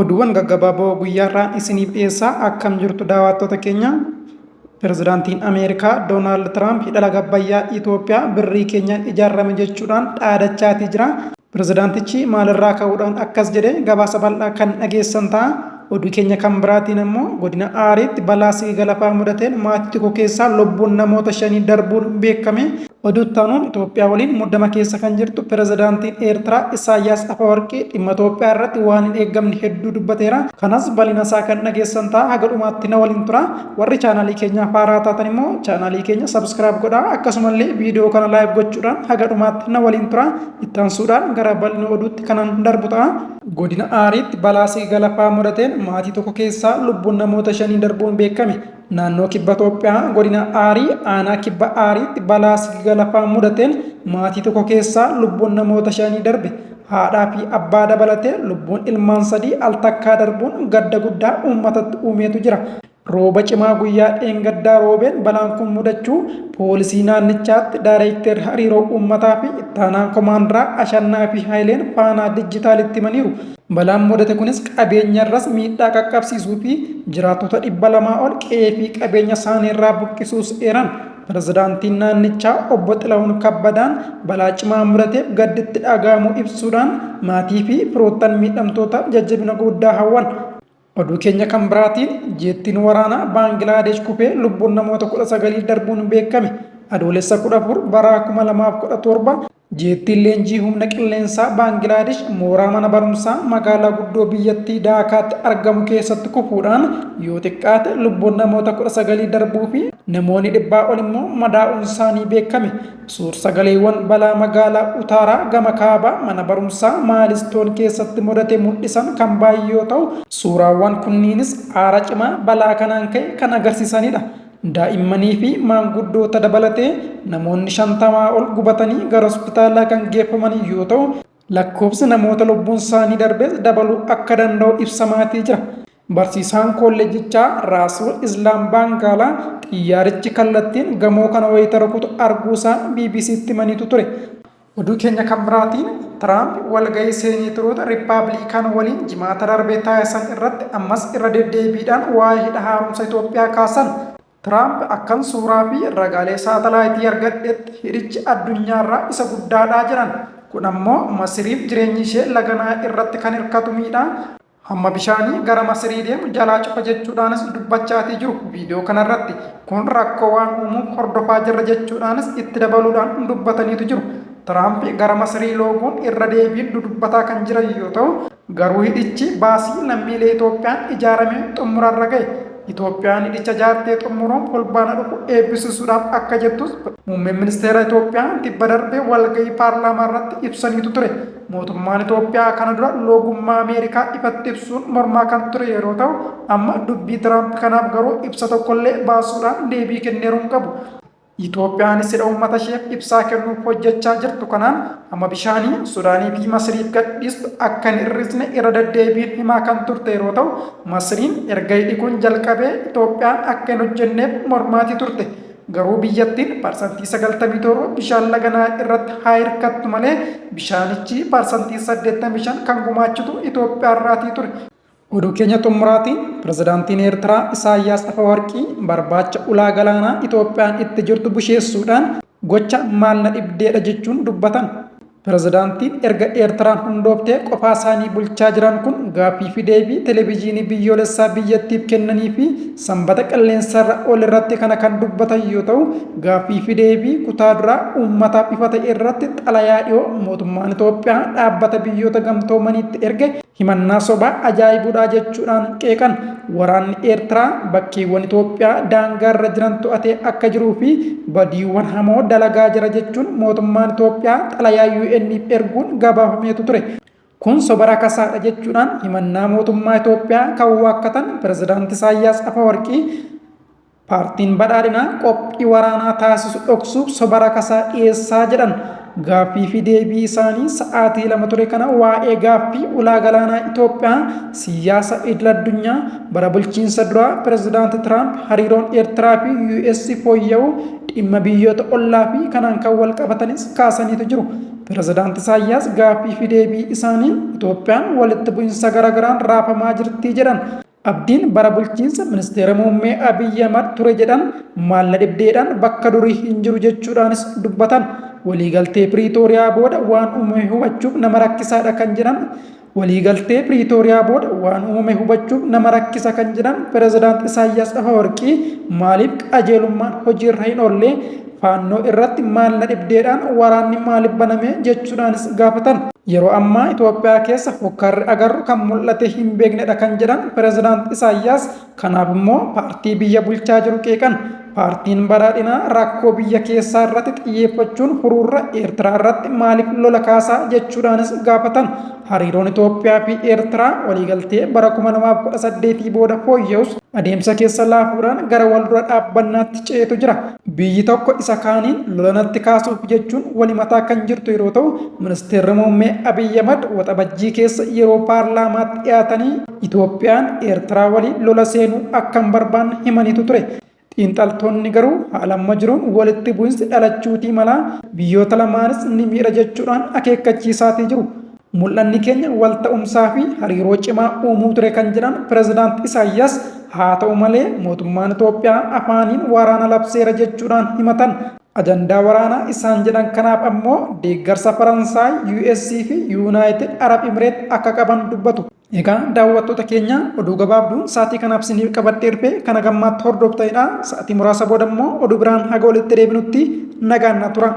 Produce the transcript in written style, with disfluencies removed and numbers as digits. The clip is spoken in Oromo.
Oduuwwan gaggabaaboo guyyaarraa isiniif dhiyeessaa akkam jirtu daawwattoota keenya. Pirezidaantiin Ameerikaa Doonaald Tiraamp hidha laga Abbayyaa Itoophiyaa birrii keenyaan ijaarame jechuudhaan dhaadachaatii jira. Pirezidaantichi maalirraa ka'uudhaan akkas jedhe gabaasa bal'aa kan dhageessan ta'a. Oduu keenya kan biraatiin immoo godina Aariitti balaa sigiga lafaa mudateen maatii tokko keessaa lubbuun namoota 5 darbuun beekame. Oduu taanuun Itoophiyaa waliin muddama keessa kan jirtu pirezidaantiin Eertiraa Isaayyaas Afeworqii dhimma Itoophiyaa irratti waan hin eeggamne hedduu dubbateera. Kanas bal'ina isaa kan dhageessan ta'a. Haga dhumaatti na waliin tura. Warri chaanaalii keenyaaf haaraa taatan immoo chaanaalii keenya sabskiraayib godhaa. Akkasumallee viidiyoo kana laayif gochuudhaan haga dhumaatti na waliin tura. Itti aansuudhaan gara bal'ina oduutti kanan darbu ta'a. Godina Aariitti balaa sigiga lafaa mudateen maatii tokko keessaa lubbuun namoota 5 darbuun beekame. Naannoo kibba Itoophiyaa godina Aarii aanaa kibba Aariitti balaa sigiga lafaa mudateen maatii tokko keessaa lubbuun namoota 5 darbe. Haadhaa fi abbaa dabalatee lubbuun ilmaan 3 al takkaa darbuun gadda guddaa uummatatti uumeetu jira. Rooba cimaa guyyaa dheengaddaa roobeen balaan kun mudachuu poolisii naannichaatti daayireektar hariiroo uummataa fi ittaanaan koomaandaraa Ashannaa fi Haayileen faanaa dijitaalitti himaniiru. Balaan mudate kunis qabeenyarras miidhaa qaqqabsiisuu fi jiraattota 200 ol qe'ee fi qabeenya isaaniirraa buqqisuus eeran. Pirezidaantiin naannichaa obbo Xilahuun Kabbadaan balaa cimaa mudateef gadditti dhaga'amu ibsuudhaan maatii fi firoottan miidhamtootaaf jajjabina guddaa hawwan. Oduu keenya kan biraatiin jeettiin waraanaa Baangilaadesh kufee lubbuun namoota 19 darbuun beekame. Adoolessa 14 bara 2017 jeettiin leenjii humna qilleensaa Baangilaadesh mooraa mana barumsaa magaalaa guddoo biyyattii Daakaatti argamu keessatti kufuudhaan yoo xiqqaate lubbuun namoota 19 darbuu fi namoonni 100 ol immoo madaa'uun isaanii beekame. Suur-sagaleewwan balaa magaalaa Utaaraa gama kaabaa mana barumsaa Maalistoon keessatti mudate mul'isan kan baay'ee yoo ta'u, suuraawwan kunniinis aara cimaa balaa kanaan ka'e kan agarsiisanidha. Daa'immanii fi maanguddoota dabalatee namoonni 50 ol gubatanii gara hospitaalaa kan geeffaman yoo ta'u, lakkoofsi namoota lubbuun isaanii darbees dabaluu akka danda'u ibsamaatii jira. Barsiisaan kolleejjichaa Raasuul Islaam Baangaalaa xiyyaarichi kallattiin gamoo kana wayita rukutu arguusaa BBC'tti himaniitu ture. Oduu keenya kan biraatiin Tiraamp walgahii seeneetota Riippaabilikaan waliin jimaata darbee taasisan irratti ammas irra deddeebiidhaan waa'ee hidha haaromsa Itoophiyaa kaasan. Tiraamp akkan suuraa fi ragaalee saatalaayitii argadhetti hidhichi addunyaarraa isa guddaadhaa jiran. Kun ammoo Masiriif jireenyi ishee laganaa irratti kan hirkatu miidhaa. Hamma bishaanii gara Masirii deemu jalaa cufa jechuudhaanis dubbachaatii jiru viidiyoo kanarratti. Kun rakkoo waan uumuuf hordofaa jirra jechuudhaanis itti dabaluudhaan dubbataniitu jiru. Tiraamp gara Masirii looguun irra deebiin dudubbataa kan jiran yoo ta'u, garuu hidhichi baasii lammiilee Itoophiyaan ijaaramee xumurarra ga'e. Itoophiyaan hidhicha ijaartee xumuruun fulbaana dhufu eebbisiisuudhaaf akka jettus muummeen ministeera Itoophiyaa tibba darbee walgahii paarlaamaa irratti ibsaniitu ture. Mootummaan Itoophiyaa kana dura loogummaa Ameerikaa ifatti ibsuun mormaa kan ture yeroo ta'u, amma dubbii Tiraamp kanaaf garuu ibsa tokkollee baasuudhaan deebii kenneeruu hin qabu. Itoophiyaanis hidha uummata isheef ibsaa kennuuf hojjechaa jirtu kanaan amma bishaanii Sudaanii fi Masiriif gadhiistu akka hin hir'isne irra deddeebiin himaa kan turte yeroo ta'u, Masiriin erga hidhi kun jalqabee Itoophiyaan akka hin hojjenneef mormaatii turte. Garuu biyyattiin parsantii 97 bishaan laganaa irratti haa hirkattu malee bishaanichi parsantii 85 kan gumaachitu Itoophiyaarraatii ture. Oduu keenya xumuraatiin pirezidaantiin Eertiraa Isaayyaas Afeworqii barbaacha ulaa galaanaa Itoophiyaan itti jirtu busheessuudhaan gocha maal na dhibdeedha jechuun dubbatan. Pirezidaantiin erga Eertiraan hundooftee qofaa isaanii bulchaa jiran kun gaaffii fi deebii televezyiinii biyyoolessaa biyyattiif kennanii fi sanbata qilleensarra ol irratti kana kan dubbatan yoo ta'u, gaaffii fi deebii kutaa duraa uummataaf ifa ta'e irratti xalayaa dhiyoo mootummaan Itoophiyaa dhaabbata biyyoota gamtoomaniitti erge himannaa sobaa ajaa'ibuudhaa jechuudhaan qeeqan. Waraanni Eertiraa bakkeewwan Itoophiyaa daangaarra jiran to'atee akka jiruu fi badiiwwan hamoo dalagaa jira jechuun mootummaan Itoophiyaa xalayaa UN'if erguun gabaafameetu ture. Kun soba rakasaadha jechuudhaan himannaa mootummaa Itoophiyaa kan waakkatan pirezidaantii Isaayyaas Afeworqii paartiin badhaadhinaa qophii waraanaa taasisu dhoksuuf soba rakasaa dhiyeessaa jedhan. Gaaffii fi deebii isaanii sa'aatii 2 ture kana waa'ee gaaffii ulaa galaanaa Itoophiyaa siyaasa idil addunyaa bara bulchiinsa duraa pirezidaantii Tiraamp hariiroon Eertiraa fi US fooyya'uu dhimma biyyoota ollaa fi kanaan kan wal qabatanis kaasaniitu jiru. Pirezidaanti Isaayyaas gaaffii fi deebii isaaniin Itoophiyaan walitti bu'iinsa garaagaraan raafamaa jirti jedhan. Abdiin bara bulchiinsa ministeera muummee Abiyyi Ahmad ture jedhan maalla dhibdeedhaan bakka durii hin jiru jechuudhaanis dubbatan. Waliigaltee Piriitooriyaa booda waan uumame hubachuuf nama rakkisaadha kan jedhan. Waliigaltee Piriitooriyaa booda waan uumame hubachuuf nama rakkisa kan jedhan Pirezidaanti Isaayyaas Afeworqii maaliif qajeelummaan hojiirra hin oolle faannoo irratti maalla dhibdeedhaan waraanni maaliif baname jechuudhaanis gaafatan. Yeroo ammaa Itoophiyaa keessa hokkarri agarru kan mul'ate hin beeknedha kan jedhan Pirezidaanti Isaayyaas kanaaf immoo paartii biyya bulchaa jiru qeeqan. Paartiin badhaadhinaa rakkoo biyya keessaa irratti xiyyeeffachuun furuurra Eertiraa irratti maaliif lola kaasaa jechuudhaanis gaafatan. Hariiroon Itoophiyaa fi Eertiraa waliigaltee bara 2018 booda fooyya'us adeemsa keessa laafuudhaan gara waldura dhaabbannaatti ceetu jira. Biyyi tokko isa kaaniin lolanatti kaasuuf jechuun walimataa kan jirtu yeroo ta'u, ministeerri muummee Abiyyi Ahmad waxabajjii keessa yeroo paarlaamaatti dhiyaatanii Itoophiyaan Eertiraa waliin lola seenuu akka hin barbaanne himaniitu ture. Xiinxaltoonni garuu haala amma jiruun walitti bu'insi dhalachuutii malaa biyyoota lamaanis ni miidha jechuudhaan akeekkachiisaatii jiru. Mul'anni keenya wal ta'umsaa fi hariiroo cimaa uumuu ture kan jedhan Pirezidaanti Isaayyaas haa ta'u malee mootummaan Itoophiyaa afaaniin waraana labseera jechuudhaan himatan. Ajandaa waraanaa isaan jedhan kanaaf ammoo deeggarsa Faransaay, US fi Yuunaayitid Arab Imireet akka qaban dubbatu. Egaa daawwattoota keenya oduu gabaabduun sa'aatii kanaaf isiniif qabadhee dhufe kana gammaatti hordoftanidha. Sa'aatii muraasa booda immoo oduu biraan haga walitti deebinutti nagaan na tura.